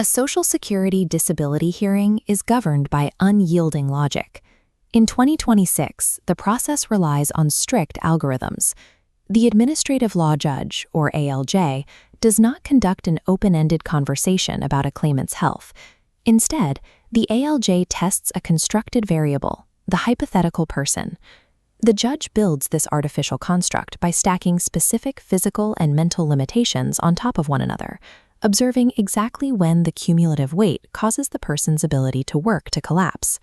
A Social Security disability hearing is governed by unyielding logic. In 2026, the process relies on strict algorithms. The administrative law judge, or ALJ, does not conduct an open-ended conversation about a claimant's health. Instead, the ALJ tests a constructed variable, the hypothetical person. The judge builds this artificial construct by stacking specific physical and mental limitations on top of one another, observing exactly when the cumulative weight causes the person's ability to work to collapse.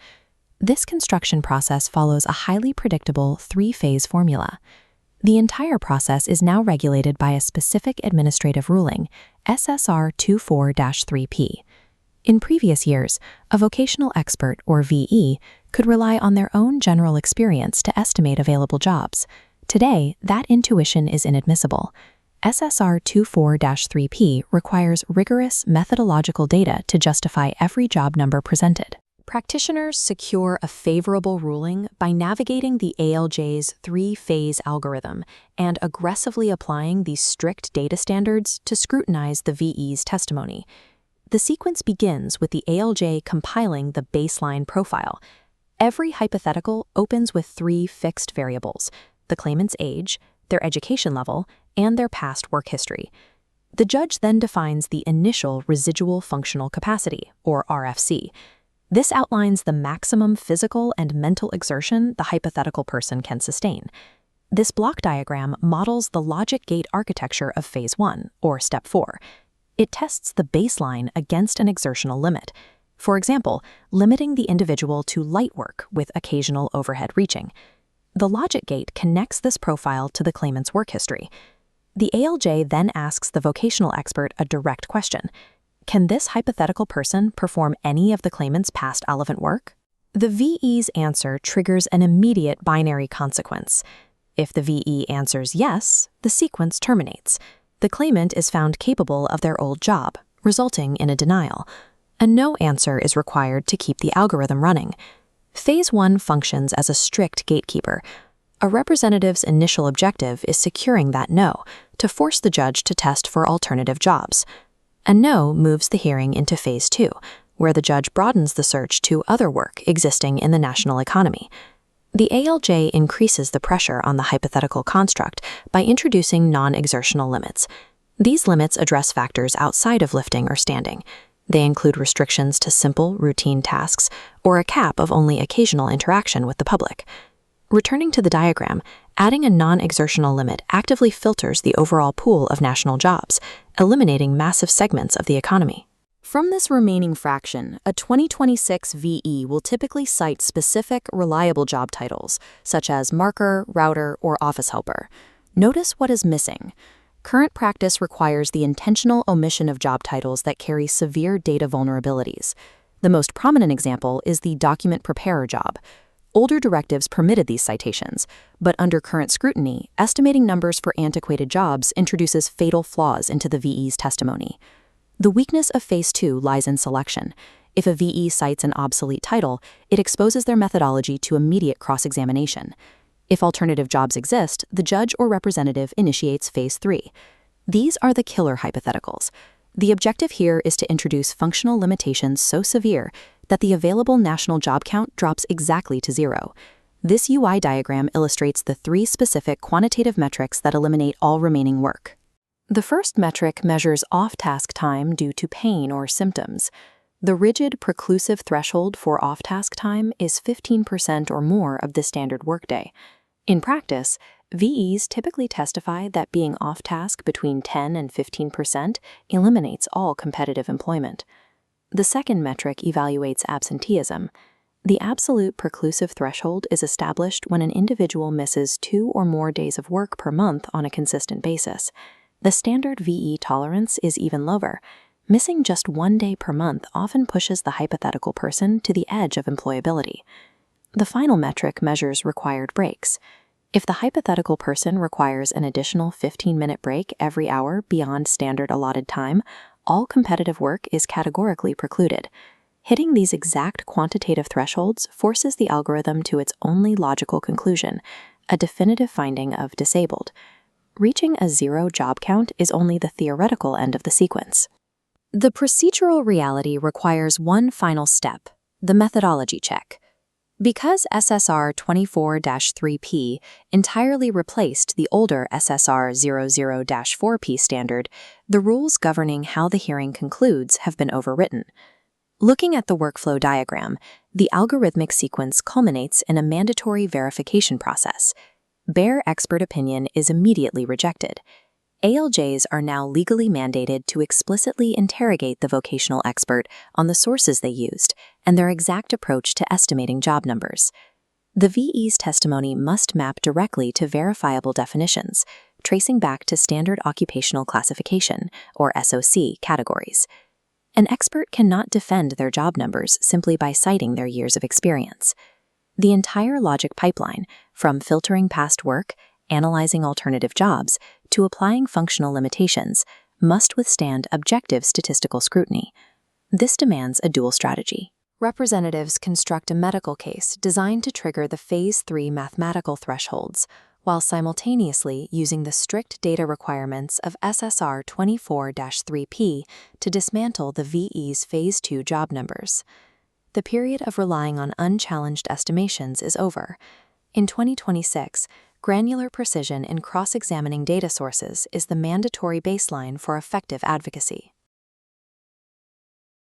This construction process follows a highly predictable three-phase formula. The entire process is now regulated by a specific administrative ruling, SSR 24-3P. In previous years, a vocational expert, or VE, could rely on their own general experience to estimate available jobs. Today, that intuition is inadmissible. SSR 24-3P requires rigorous methodological data to justify every job number presented. Practitioners secure a favorable ruling by navigating the ALJ's three-phase algorithm and aggressively applying these strict data standards to scrutinize the VE's testimony. The sequence begins with the ALJ compiling the baseline profile. Every hypothetical opens with three fixed variables: the claimant's age, their education level, and their past work history. The judge then defines the initial residual functional capacity, or RFC. This outlines the maximum physical and mental exertion the hypothetical person can sustain. This block diagram models the logic gate architecture of Phase 1, or Step 4. It tests the baseline against an exertional limit. For example, limiting the individual to light work with occasional overhead reaching. The logic gate connects this profile to the claimant's work history. The ALJ then asks the vocational expert a direct question. Can this hypothetical person perform any of the claimant's past relevant work? The VE's answer triggers an immediate binary consequence. If the VE answers yes, the sequence terminates. The claimant is found capable of their old job, resulting in a denial. A no answer is required to keep the algorithm running. Phase 1 functions as a strict gatekeeper. A representative's initial objective is securing that no, to force the judge to test for alternative jobs. A no moves the hearing into Phase 2, where the judge broadens the search to other work existing in the national economy. The ALJ increases the pressure on the hypothetical construct by introducing non-exertional limits. These limits address factors outside of lifting or standing. They include restrictions to simple, routine tasks or a cap of only occasional interaction with the public. Returning to the diagram, adding a non-exertional limit actively filters the overall pool of national jobs, eliminating massive segments of the economy. From this remaining fraction, a 2026 VE will typically cite specific, reliable job titles, such as marker, router, or office helper. Notice what is missing. Current practice requires the intentional omission of job titles that carry severe data vulnerabilities. The most prominent example is the document preparer job. Older directives permitted these citations, but under current scrutiny, estimating numbers for antiquated jobs introduces fatal flaws into the VE's testimony. The weakness of Phase 2 lies in selection. If a VE cites an obsolete title, it exposes their methodology to immediate cross-examination. If alternative jobs exist, the judge or representative initiates Phase 3. These are the killer hypotheticals. The objective here is to introduce functional limitations so severe that the available national job count drops exactly to zero. This UI diagram illustrates the three specific quantitative metrics that eliminate all remaining work. The first metric measures off-task time due to pain or symptoms. The rigid preclusive threshold for off-task time is 15% or more of the standard workday. In practice, VEs typically testify that being off-task between 10 and 15% eliminates all competitive employment. The second metric evaluates absenteeism. The absolute preclusive threshold is established when an individual misses 2 or more days of work per month on a consistent basis. The standard VE tolerance is even lower. Missing just 1 day per month often pushes the hypothetical person to the edge of employability. The final metric measures required breaks. If the hypothetical person requires an additional 15-minute break every hour beyond standard allotted time, all competitive work is categorically precluded. Hitting these exact quantitative thresholds forces the algorithm to its only logical conclusion, a definitive finding of disabled. Reaching a zero job count is only the theoretical end of the sequence. The procedural reality requires one final step, the methodology check. Because SSR 24-3P entirely replaced the older SSR 00-4P standard, the rules governing how the hearing concludes have been overwritten. Looking at the workflow diagram, the algorithmic sequence culminates in a mandatory verification process. Bare expert opinion is immediately rejected. ALJs are now legally mandated to explicitly interrogate the vocational expert on the sources they used and their exact approach to estimating job numbers. The VE's testimony must map directly to verifiable definitions, tracing back to Standard Occupational Classification, or SOC, categories. An expert cannot defend their job numbers simply by citing their years of experience. The entire logic pipeline, from filtering past work, analyzing alternative jobs, to applying functional limitations, must withstand objective statistical scrutiny. This demands a dual strategy. Representatives construct a medical case designed to trigger the Phase 3 mathematical thresholds, while simultaneously using the strict data requirements of SSR 24-3P to dismantle the VE's Phase 2 job numbers. The period of relying on unchallenged estimations is over. In 2026, granular precision in cross-examining data sources is the mandatory baseline for effective advocacy.